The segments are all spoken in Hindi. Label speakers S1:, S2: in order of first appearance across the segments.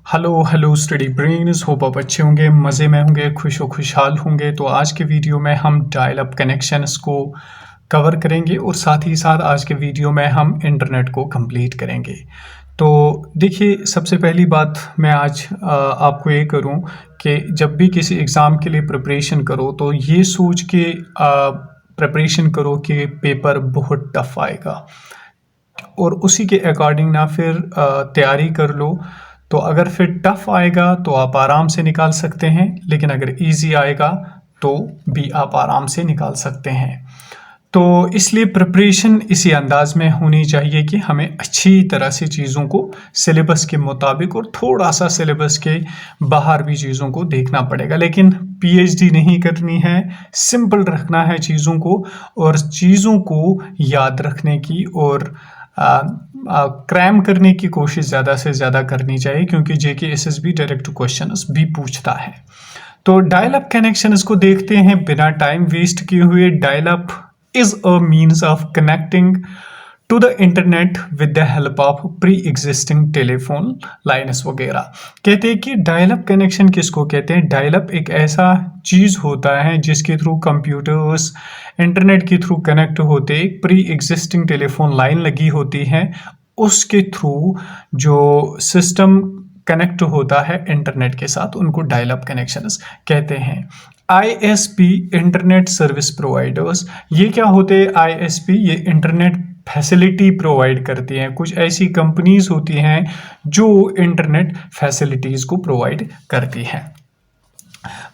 S1: Hello hello study brains, hope आप अच्छे होंगे, मज़े में होंगे, खुशहाल होंगे। तो आज के वीडियो में हम डायल अप कनेक्शंस को कवर करेंगे और साथ ही साथ आज के वीडियो में हम इंटरनेट को कंप्लीट करेंगे। तो देखिए, सबसे पहली बात मैं आज आपको ये करूं कि जब भी किसी एग्ज़ाम के लिए प्रिपरेशन करो तो ये सोच के प्रिपरेशन करो कि पेपर बहुत टफ आएगा और उसी के अकॉर्डिंग ना फिर तैयारी कर लो। तो अगर फिर टफ आएगा तो आप आराम से निकाल सकते हैं, लेकिन अगर इजी आएगा तो भी आप आराम से निकाल सकते हैं। तो इसलिए प्रिपरेशन इसी अंदाज में होनी चाहिए कि हमें अच्छी तरह से चीज़ों को सिलेबस के मुताबिक और थोड़ा सा सिलेबस के बाहर भी चीज़ों को देखना पड़ेगा, लेकिन पीएचडी नहीं करनी है, सिंपल रखना है चीज़ों को और चीज़ों को याद रखने की और क्रैम करने की कोशिश ज़्यादा से ज़्यादा करनी चाहिए, क्योंकि जेके एसएसबी डायरेक्ट क्वेश्चंस भी पूछता है। तो डायल अप कनेक्शंस को देखते हैं बिना टाइम वेस्ट किए हुए। Dial up is a means of connecting to the internet with the help of pre existing telephone lines वगैरह। कहते हैं कि डायल अप कनेक्शन किसको कहते हैं। डायल अप एक ऐसा चीज़ होता है जिसके थ्रू कंप्यूटर्स इंटरनेट के थ्रू कनेक्ट होते, एक प्री एग्जिस्टिंग टेलीफोन लाइन लगी होती है, उसके थ्रू जो सिस्टम कनेक्ट होता है इंटरनेट के साथ, उनको डायल अप कनेक्शंस कहते हैं। आईएसपी इंटरनेट सर्विस प्रोवाइडर्स, ये क्या होते हैं आईएसपी? ये इंटरनेट फैसिलिटी प्रोवाइड करती हैं। कुछ ऐसी कंपनीज होती हैं जो इंटरनेट फैसिलिटीज़ को प्रोवाइड करती हैं।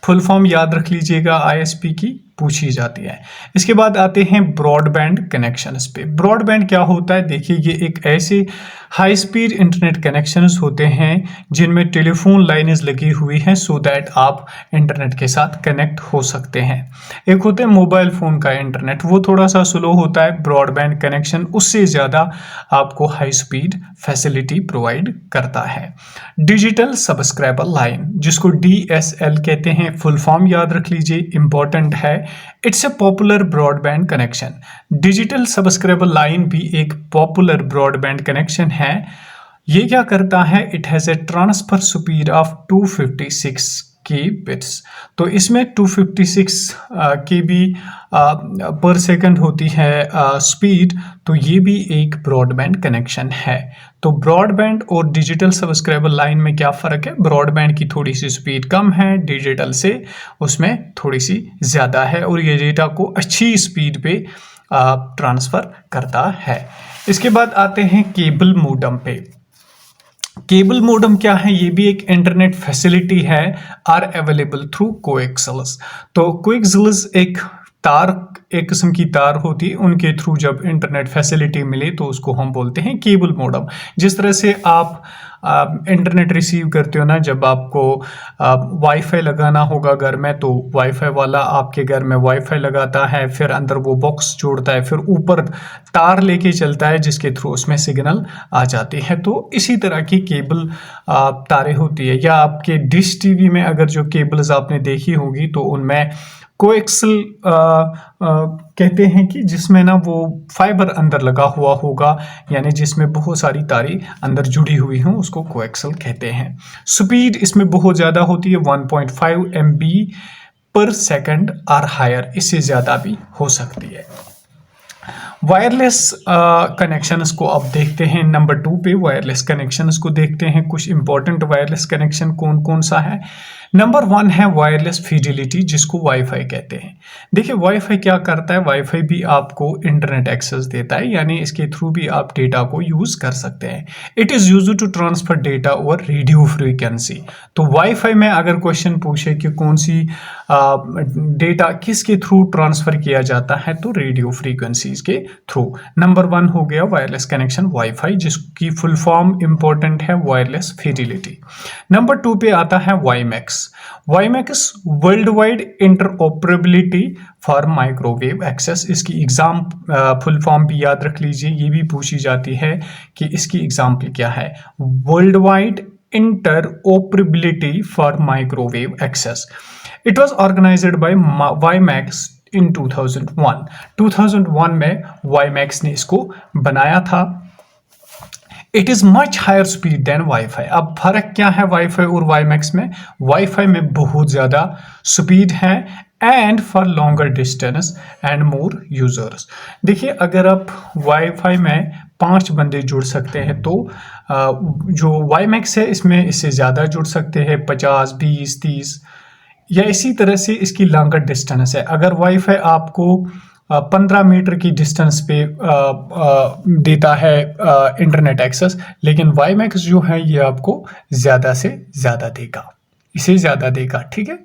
S1: फुल फॉर्म याद रख लीजिएगा, आईएसपी की पूछी जाती है। इसके बाद आते हैं ब्रॉडबैंड कनेक्शंस पे। ब्रॉडबैंड क्या होता है? देखिए, ये एक ऐसे हाई स्पीड इंटरनेट कनेक्शंस होते हैं जिनमें टेलीफोन लाइन्स लगी हुई हैं सो दैट आप इंटरनेट के साथ कनेक्ट हो सकते हैं। एक होते हैं मोबाइल फ़ोन का इंटरनेट, वो थोड़ा सा स्लो होता है। ब्रॉडबैंड कनेक्शन उससे ज़्यादा आपको हाई स्पीड फैसिलिटी प्रोवाइड करता है। डिजिटल सब्सक्राइबर लाइन, जिसको डीएसएल कहते हैं, फुल फॉर्म याद रख लीजिए, इंपॉर्टेंट है। It's a popular broadband connection. Digital subscriber line भी एक पॉपुलर ब्रॉडबैंड कनेक्शन है। ये क्या करता है? It has a transfer speed of 256 केबिट्स। तो इसमें 256 केबी पर सेकंड होती है स्पीड। तो ये भी एक ब्रॉडबैंड कनेक्शन है। तो ब्रॉडबैंड और डिजिटल सब्सक्राइबर लाइन में क्या फ़र्क है? ब्रॉडबैंड की थोड़ी सी स्पीड कम है, डिजिटल से उसमें थोड़ी सी ज़्यादा है और ये डेटा को अच्छी स्पीड पे ट्रांसफ़र करता है। इसके बाद आते हैं केबल मोडम पे। केबल मोडम क्या है? ये भी एक इंटरनेट फैसिलिटी है, आर अवेलेबल थ्रू कोएक्सियल्स। तो कोएक्सियल्स एक किस्म की तार होती है, उनके थ्रू जब इंटरनेट फैसिलिटी मिले तो उसको हम बोलते हैं केबल मोडम। जिस तरह से आप इंटरनेट रिसीव करते हो ना, जब आपको वाईफाई लगाना होगा घर में, तो वाईफाई वाला आपके घर में वाईफाई लगाता है, फिर अंदर वो बॉक्स जोड़ता है, फिर ऊपर तार लेके चलता है जिसके थ्रू उसमें सिग्नल आ जाती है। तो इसी तरह की केबल तारें होती है। या आपके डिश टीवी में अगर जो केबल्स आपने देखी होगी तो उनमें कोएक्सल कहते हैं कि जिसमें ना वो फाइबर अंदर लगा हुआ होगा, यानी जिसमें बहुत सारी तारें अंदर जुड़ी हुई हों, उसको कोएक्सल कहते हैं। स्पीड इसमें बहुत ज़्यादा होती है, 1.5 MB पर सेकंड और हायर, इससे ज़्यादा भी हो सकती है। वायरलेस कनेक्शंस को अब देखते हैं। नंबर 2 पे वायरलेस कनेक्शंस को देखते हैं। कुछ इंपॉर्टेंट वायरलेस कनेक्शन कौन कौन सा है? नंबर 1 है वायरलेस फिडिलिटी, जिसको वाईफाई कहते हैं। देखिए, वाईफाई क्या करता है? वाईफाई भी आपको इंटरनेट एक्सेस देता है, यानी इसके थ्रू भी आप डेटा को यूज़ कर सकते हैं। It is used to transfer data over radio frequency. तो वाईफाई में अगर क्वेश्चन पूछे कि कौन सी डेटा किसके थ्रू ट्रांसफ़र किया जाता है, तो रेडियो फ्रीक्वेंसीज के थ्रू। नंबर 1 हो गया वायरलेस कनेक्शन वाईफाई, जिसकी फुल फॉर्म इंपॉर्टेंट है वायरलेस फिडिलिटी। नंबर 2 पे आता है WiMAX. WiMAX world wide interoperability for microwave access. इसकी एग्जाम फुल फॉर्म भी याद रख लीजिए, ये भी पूछी जाती है कि इसकी एग्जाम्पल क्या है। World wide interoperability for microwave access. It was organised by WiMAX in 2001 में वाईमैक्स ने इसको बनाया था। It is much higher speed than WiFi. अब फर्क क्या है वाईफाई और वाईमैक्स में? वाईफाई में बहुत ज़्यादा स्पीड है and for longer distance and more users. देखिए, अगर आप वाईफाई में 5 बंदे जुड़ सकते हैं तो जो वाईमैक्स है इसमें इससे ज़्यादा जुड़ सकते हैं, 50, 20, 30 या इसी तरह से इसकी लॉन्गर डिस्टेंस है। अगर वाईफाई आपको 15 मीटर की डिस्टेंस पे देता है इंटरनेट एक्सेस, लेकिन वाईमैक्स जो है ये आपको ज़्यादा से ज़्यादा देगा, इसे ज़्यादा देगा। ठीक है,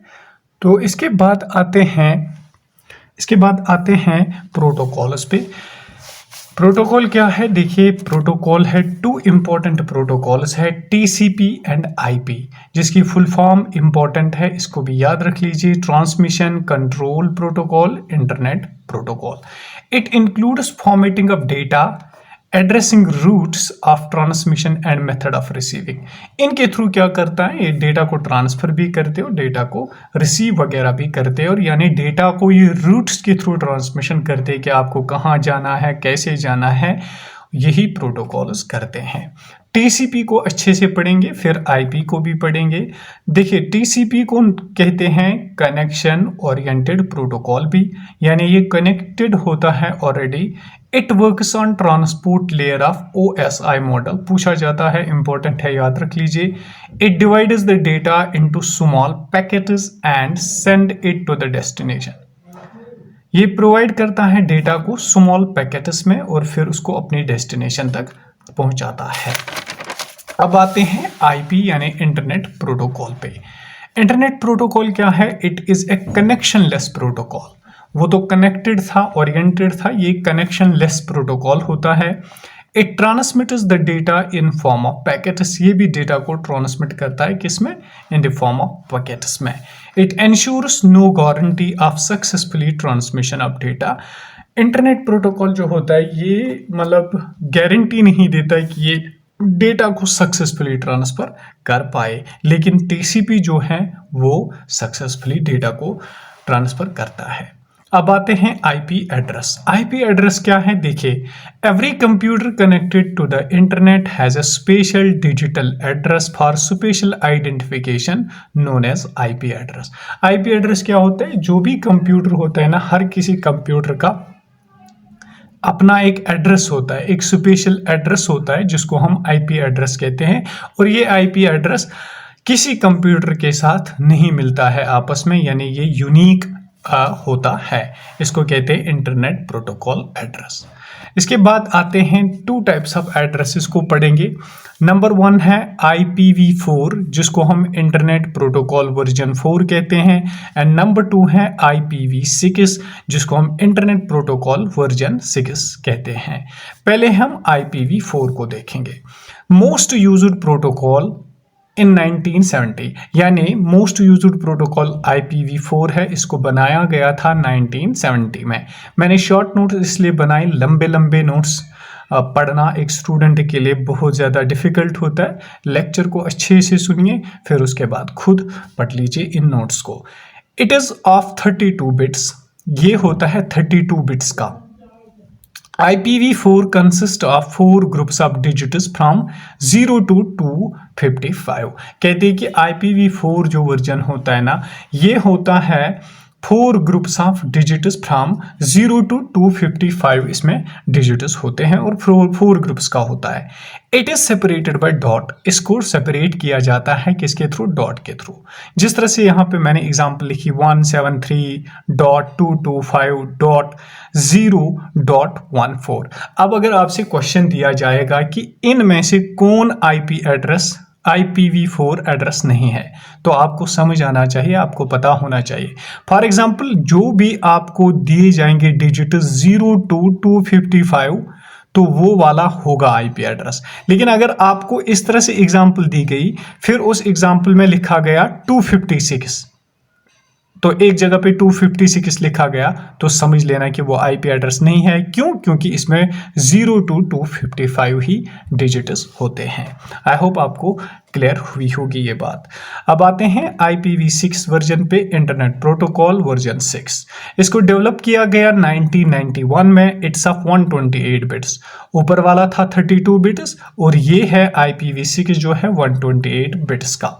S1: तो इसके बाद आते हैं प्रोटोकॉल्स पे। प्रोटोकॉल क्या है? देखिए, प्रोटोकॉल है 2 इंपॉर्टेंट प्रोटोकॉल्स है, टीसीपी एंड आईपी, जिसकी फुल फॉर्म इंपॉर्टेंट है, इसको भी याद रख लीजिए। Transmission control protocol, internet protocol. It includes formatting of data, addressing routes of transmission and method of receiving. इनके थ्रू क्या करता है, ये डेटा को ट्रांसफर भी करते हो, डेटा को रिसीव वगैरह भी करते हैं, और यानी डेटा को ये रूट्स के थ्रू ट्रांसमिशन करते हैं कि आपको कहाँ जाना है, कैसे जाना है, यही प्रोटोकॉल्स करते हैं। टीसीपी को अच्छे से पढ़ेंगे, फिर आईपी को भी पढ़ेंगे। देखिए, टीसीपी को कहते हैं कनेक्शन ओरिएंटेड प्रोटोकॉल भी, यानी ये कनेक्टेड होता है already. It works on transport layer of OSI model. पूछा जाता है, इंपॉर्टेंट है, याद रख लीजिए। It divides the data into small packets and send it to the destination. ये प्रोवाइड करता है डेटा को स्मॉल पैकेट्स में और फिर उसको अपनी डेस्टिनेशन तक पहुंचाता है। अब आते हैं आईपी यानी इंटरनेट प्रोटोकॉल पे। इंटरनेट प्रोटोकॉल क्या है? It is a connectionless protocol. वो तो कनेक्टेड था, ओरिएंटेड था, ये कनेक्शनलेस प्रोटोकॉल होता है। It transmits the data in form of packets. ये भी डेटा को ट्रांसमिट करता है, किसमें? In the form of packets में। It ensures no guarantee of successfully transmission of data. Internet protocol जो होता है ये मतलब गारंटी नहीं देता है कि ये डेटा को सक्सेसफुली ट्रांसफर कर पाए, लेकिन टीसीपी जो है वो सक्सेसफुली डेटा को ट्रांसफर करता है। अब आते हैं आईपी एड्रेस। आईपी एड्रेस क्या है? देखिए, every computer connected to the internet has a special digital address for special identification known as IP address. IP address क्या होता है? जो भी कंप्यूटर होता है ना, हर किसी कंप्यूटर का अपना एक एड्रेस होता है, एक स्पेशल एड्रेस होता है जिसको हम आईपी एड्रेस कहते हैं, और ये आईपी एड्रेस किसी कंप्यूटर के साथ नहीं मिलता है आपस में, यानी ये यूनिक होता है। इसको कहते हैं इंटरनेट प्रोटोकॉल एड्रेस। इसके बाद आते हैं 2 टाइप्स ऑफ एड्रेसेस को पढ़ेंगे। नंबर 1 है IPv4, जिसको हम इंटरनेट प्रोटोकॉल वर्जन 4 कहते हैं, एंड नंबर 2 है IPv6, जिसको हम इंटरनेट प्रोटोकॉल वर्जन 6 कहते हैं। पहले हम IPv4 को देखेंगे। मोस्ट यूज्ड प्रोटोकॉल इन 1970, यानी मोस्ट यूज्ड प्रोटोकॉल IPv4 है। इसको बनाया गया था 1970 में। मैंने शॉर्ट नोट्स इसलिए बनाए, लंबे लंबे नोट्स पढ़ना एक स्टूडेंट के लिए बहुत ज़्यादा डिफ़िकल्ट होता है। लेक्चर को अच्छे से सुनिए, फिर उसके बाद खुद पढ़ लीजिए इन नोट्स को। It is of 32 bits. ये होता है 32 बिट्स का। IPv4 consists of 4 groups of digits from 0 to 255। कहते हैं कि IPv4 जो वर्जन होता है ना, ये होता है 4 groups of digits from 0 to 255। इसमें डिजिट्स होते हैं और 4 ग्रुप्स का होता है। It is separated by dot. इसको सेपरेट किया जाता है किसके थ्रू? डॉट के थ्रू। जिस तरह से यहाँ पे मैंने एग्जांपल लिखी 173.225.0.14। अब अगर आपसे क्वेश्चन दिया जाएगा कि इनमें से कौन आईपी एड्रेस IPv4 एड्रेस नहीं है, तो आपको समझ आना चाहिए, आपको पता होना चाहिए। फॉर एग्जांपल, जो भी आपको दिए जाएंगे डिजिट 0 to 255, तो वो वाला होगा आईपी एड्रेस। लेकिन अगर आपको इस तरह से एग्जांपल दी गई, फिर उस एग्जांपल में लिखा गया 256, तो एक जगह पे 256 लिखा गया तो समझ लेना कि वो आईपी एड्रेस नहीं है। क्यों? क्योंकि इसमें 0 to 255 ही डिजिट्स होते हैं। आई होप आपको क्लियर हुई होगी ये बात। अब आते हैं IPv6 वर्जन पे, इंटरनेट प्रोटोकॉल वर्जन 6। इसको डेवलप किया गया 1991 में। It's of 128 bits. ऊपर वाला था 32 बिट्स और ये है IPv6 जो है 128 बिट्स का।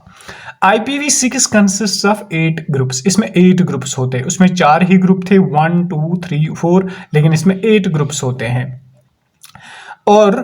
S1: IPv6 consist of 8 groups. इसमें 8 ग्रुप्स होते हैं। उसमें 4 ही ग्रुप थे, 1 2 3 4, लेकिन इसमें 8 ग्रुप्स होते हैं। और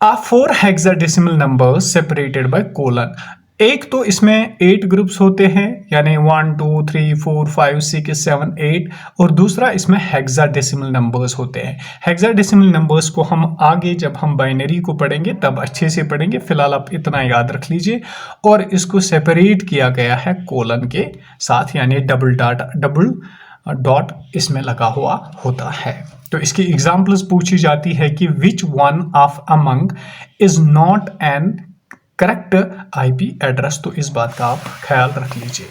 S1: 4 hexadecimal numbers separated by colon. एक तो इसमें 8 ग्रुप्स होते हैं, यानी 1 2 3 4 5 6 7 8, और दूसरा इसमें हेक्साडेसिमल नंबर्स होते हैं। हेक्साडेसिमल नंबर्स को हम आगे जब हम बाइनरी को पढ़ेंगे तब अच्छे से पढ़ेंगे, फिलहाल आप इतना याद रख लीजिए। और इसको सेपरेट किया गया है कोलन के साथ, यानी डबल डॉट इसमें लगा हुआ होता है। तो इसकी एग्जाम्पल्स पूछी जाती है कि which one of among is not an correct IP address. तो इस बात का आप ख्याल रख लीजिए।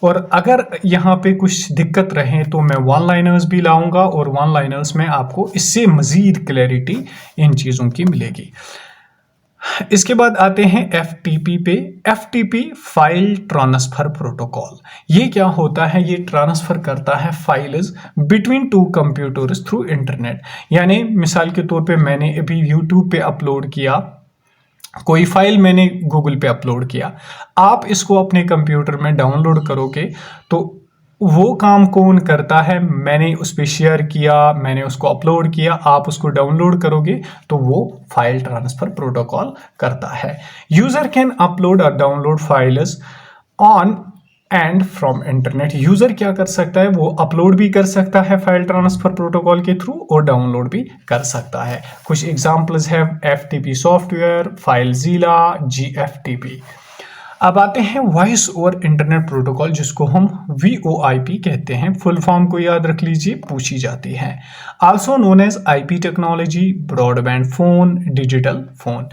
S1: और अगर यहाँ पे कुछ दिक्कत रहे तो मैं वन लाइनर्स भी लाऊंगा, और वन लाइनर्स में आपको इससे मजीद क्लैरिटी इन चीज़ों की मिलेगी। इसके बाद आते हैं FTP पे। FTP file transfer protocol. ये क्या होता है? ये ट्रांसफर करता है files between two computers through internet. यानी मिसाल के तौर पे मैंने अभी YouTube पे अपलोड किया, कोई फाइल मैंने गूगल पे अपलोड किया, आप इसको अपने कंप्यूटर में डाउनलोड करोगे तो वो काम कौन करता है? मैंने उस पर शेयर किया, मैंने उसको अपलोड किया, आप उसको डाउनलोड करोगे तो वो फाइल ट्रांसफर प्रोटोकॉल करता है। यूजर कैन अपलोड और download files on and from internet. User क्या कर सकता है? वो अपलोड भी कर सकता है फाइल ट्रांसफर प्रोटोकॉल के थ्रू, और डाउनलोड भी कर सकता है। कुछ एग्जांपल्स है FTP सॉफ्टवेयर, फाइलजीला, GFTP। अब आते हैं वॉइस ओवर इंटरनेट प्रोटोकॉल, जिसको हम VoIP कहते हैं। फुल फॉर्म को याद रख लीजिए, पूछी जाती है। Also known as IP technology, broadband phone, digital phone.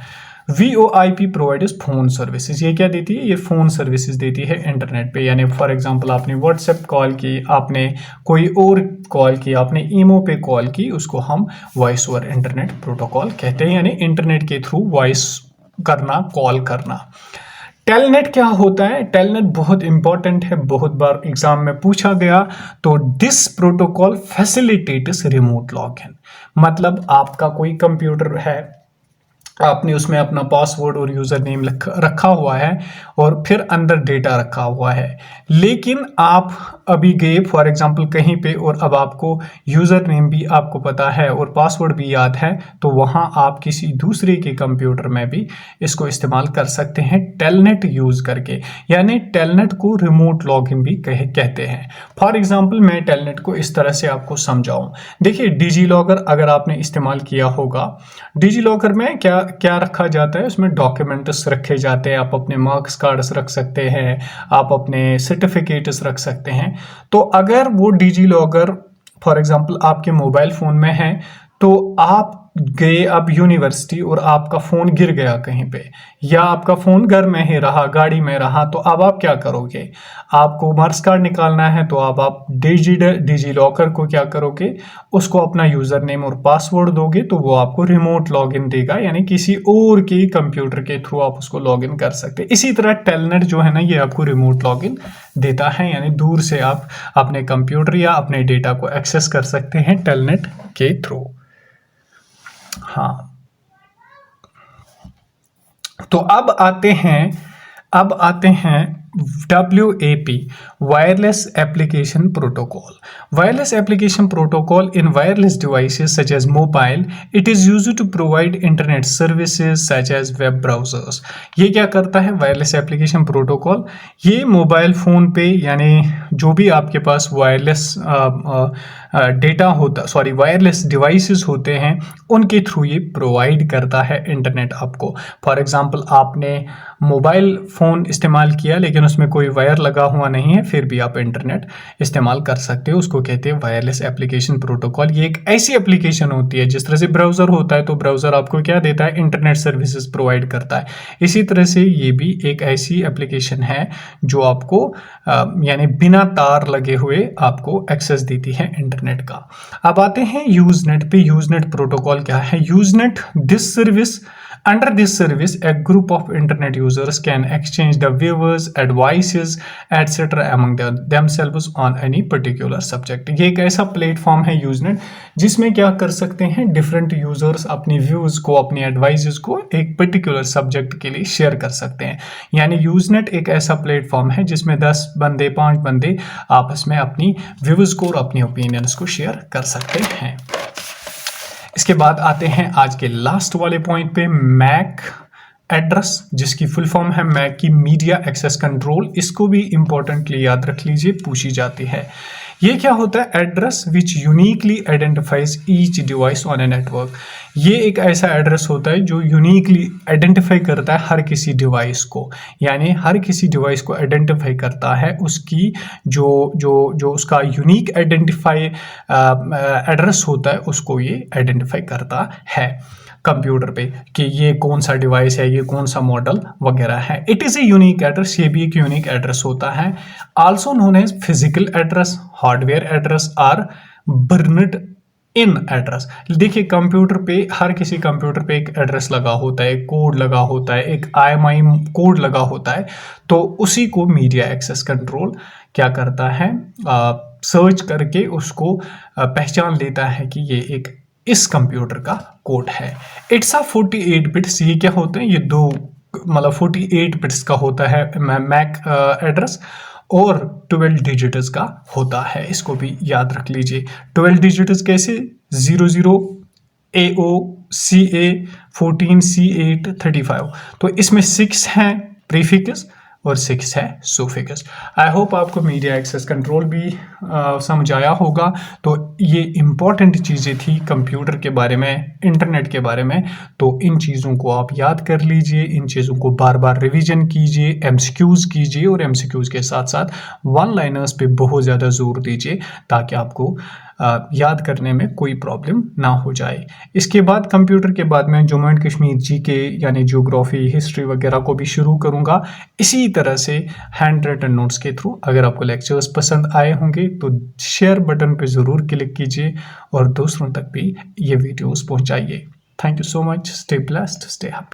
S1: VoIP provides phone services. ये क्या देती है? ये फोन सर्विसेज देती है इंटरनेट पे। यानी फॉर एग्जांपल आपने व्हाट्सएप कॉल की, आपने कोई और कॉल की, आपने ईमो पे कॉल की, उसको हम वॉइस ओवर इंटरनेट प्रोटोकॉल कहते हैं, यानी इंटरनेट के थ्रू वॉइस करना, कॉल करना। टेलनेट क्या होता है? टेलनेट बहुत इंपॉर्टेंट है, बहुत बार एग्जाम में पूछा गया। तो this protocol facilitates remote login. मतलब आपका कोई कंप्यूटर है, आपने उसमें अपना पासवर्ड और यूज़र नेम रखा हुआ है और फिर अंदर डेटा रखा हुआ है, लेकिन आप अभी गए फॉर एग्जांपल कहीं पे और अब आपको यूज़र नेम भी आपको पता है और पासवर्ड भी याद है, तो वहाँ आप किसी दूसरे के कंप्यूटर में भी इसको इस्तेमाल कर सकते हैं टेलनेट यूज़ करके। यानी टेलनेट को रिमोट लॉगिन भी कहते हैं। फॉर एग्जांपल मैं टेलनेट को इस तरह से आपको समझाऊँ। देखिए, डिजी लॉकर अगर आपने इस्तेमाल किया होगा, डिजी लॉकर में क्या रखा जाता है? उसमें डॉक्यूमेंट्स रखे जाते हैं। आप अपने मार्क्स कार्ड्स रख सकते हैं, आप अपने सर्टिफिकेट्स रख सकते हैं। तो अगर वो डिजी लॉकर फॉर एग्जांपल आपके मोबाइल फ़ोन में है, तो आप गए अब यूनिवर्सिटी और आपका फ़ोन गिर गया कहीं पे, या आपका फ़ोन घर में ही रहा, गाड़ी में रहा, तो अब आप क्या करोगे? आपको मार्क्स कार्ड निकालना है, तो अब आप डिजी लॉकर को क्या करोगे? उसको अपना यूज़र नेम और पासवर्ड दोगे, तो वो आपको रिमोट लॉगिन देगा, यानी किसी और के कंप्यूटर के थ्रू आप उसको लॉगिन कर सकते हैं। इसी तरह टेलनेट जो है ना, ये आपको रिमोट लॉगिन देता है, यानी दूर से आप अपने कंप्यूटर या अपने डेटा को एक्सेस कर सकते हैं टेलनेट के थ्रू। हाँ, तो अब आते हैं WAP, Wireless Application Protocol. Wireless Application Protocol in wireless devices such as mobile, it is used to provide internet services such as web browsers. ये क्या करता है Wireless Application Protocol? ये मोबाइल फ़ोन पे, यानी जो भी आपके पास वायरलेस डेटा होता वायरलेस डिवाइसेस होते हैं, उनके थ्रू ये प्रोवाइड करता है इंटरनेट आपको। फॉर एग्जांपल आपने मोबाइल फ़ोन इस्तेमाल किया लेकिन उसमें कोई वायर लगा हुआ नहीं है, फिर भी आप इंटरनेट इस्तेमाल कर सकते हो। उसको कहते हैं वायरलेस एप्लीकेशन प्रोटोकॉल। ये एक ऐसी एप्लीकेशन होती है, जिस तरह से ब्राउज़र होता है तो ब्राउज़र आपको क्या देता है, इंटरनेट सर्विसेज प्रोवाइड करता है। इसी तरह से ये भी एक ऐसी एप्लीकेशन है जो आपको यानी बिना तार लगे हुए आपको एक्सेस देती है इंटरनेट का। अब आते हैं यूजनेट पे। यूजनेट प्रोटोकॉल क्या है? Usenet this service Under this service, a group of internet users can exchange the views, advices, etc. among themselves on any particular subject. ये एक ऐसा प्लेटफॉर्म है यूजनेट, जिसमें क्या कर सकते हैं, डिफरेंट यूजर्स अपनी व्यूज को, अपनी एडवाइसेस को एक पर्टिकुलर सब्जेक्ट के लिए शेयर कर सकते हैं। यानी यूजनेट एक ऐसा प्लेटफॉर्म है जिसमें 10 बंदे 5 बंदे आपस में अपनी व्यूज को और अपनी ओपिनियंस को शेयर कर सकते हैं। इसके बाद आते हैं आज के लास्ट वाले पॉइंट पे, मैक एड्रेस, जिसकी फुल फॉर्म है मैक की मीडिया एक्सेस कंट्रोल। इसको भी इंपॉर्टेंटली याद रख लीजिए, पूछी जाती है। ये क्या होता है? Address which uniquely identifies each device on a network. ये एक ऐसा एड्रेस होता है जो यूनिकली आइडेंटिफाई करता है हर किसी डिवाइस को, यानी हर किसी डिवाइस को आइडेंटिफाई करता है, उसकी जो उसका यूनिक आइडेंटिफाई एड्रेस होता है उसको ये आइडेंटिफाई करता है कंप्यूटर पे कि ये कौन सा डिवाइस है, ये कौन सा मॉडल वगैरह है। It is a unique address. ये भी एक यूनिक एड्रेस होता है। Also known as physical address, hardware address और बर्नड इन एड्रेस। देखिए कंप्यूटर पे, हर किसी कंप्यूटर पे एक एड्रेस लगा होता है, एक कोड लगा होता है, एक IMI कोड लगा होता है। तो उसी को मीडिया एक्सेस कंट्रोल क्या करता है, सर्च करके उसको पहचान लेता है कि ये एक इस कंप्यूटर का कोड है। It's 48 bits. ये क्या होते हैं, ये दो 48 बिट्स का होता है मैक एड्रेस, और 12 डिजिट्स का होता है। इसको भी याद रख लीजिए। 12 डिजिट्स कैसे? 00 AO CA 14 C8 35। तो इसमें 6 हैं प्रीफिक्स और 6 है सुफिक्स। आई होप आपको मीडिया एक्सेस कंट्रोल भी समझ आया होगा। तो ये इम्पॉर्टेंट चीज़ें थी कंप्यूटर के बारे में, इंटरनेट के बारे में। तो इन चीज़ों को आप याद कर लीजिए, इन चीज़ों को बार बार रिवीजन कीजिए, MCQs कीजिए, और MCQs के साथ साथ वन लाइनर्स पे बहुत ज़्यादा जोर दीजिए ताकि आपको याद करने में कोई प्रॉब्लम ना हो जाए। इसके बाद कंप्यूटर के बाद मैं जम्मू एंड कश्मीर GK यानी ज्योग्राफी, हिस्ट्री वगैरह को भी शुरू करूँगा इसी तरह से हैंड रिटन नोट्स के थ्रू। अगर आपको लेक्चर्स पसंद आए होंगे तो शेयर बटन पे ज़रूर क्लिक कीजिए और दूसरों तक भी ये वीडियोस पहुंचाइए। Thank you so much. Stay blessed, stay happy.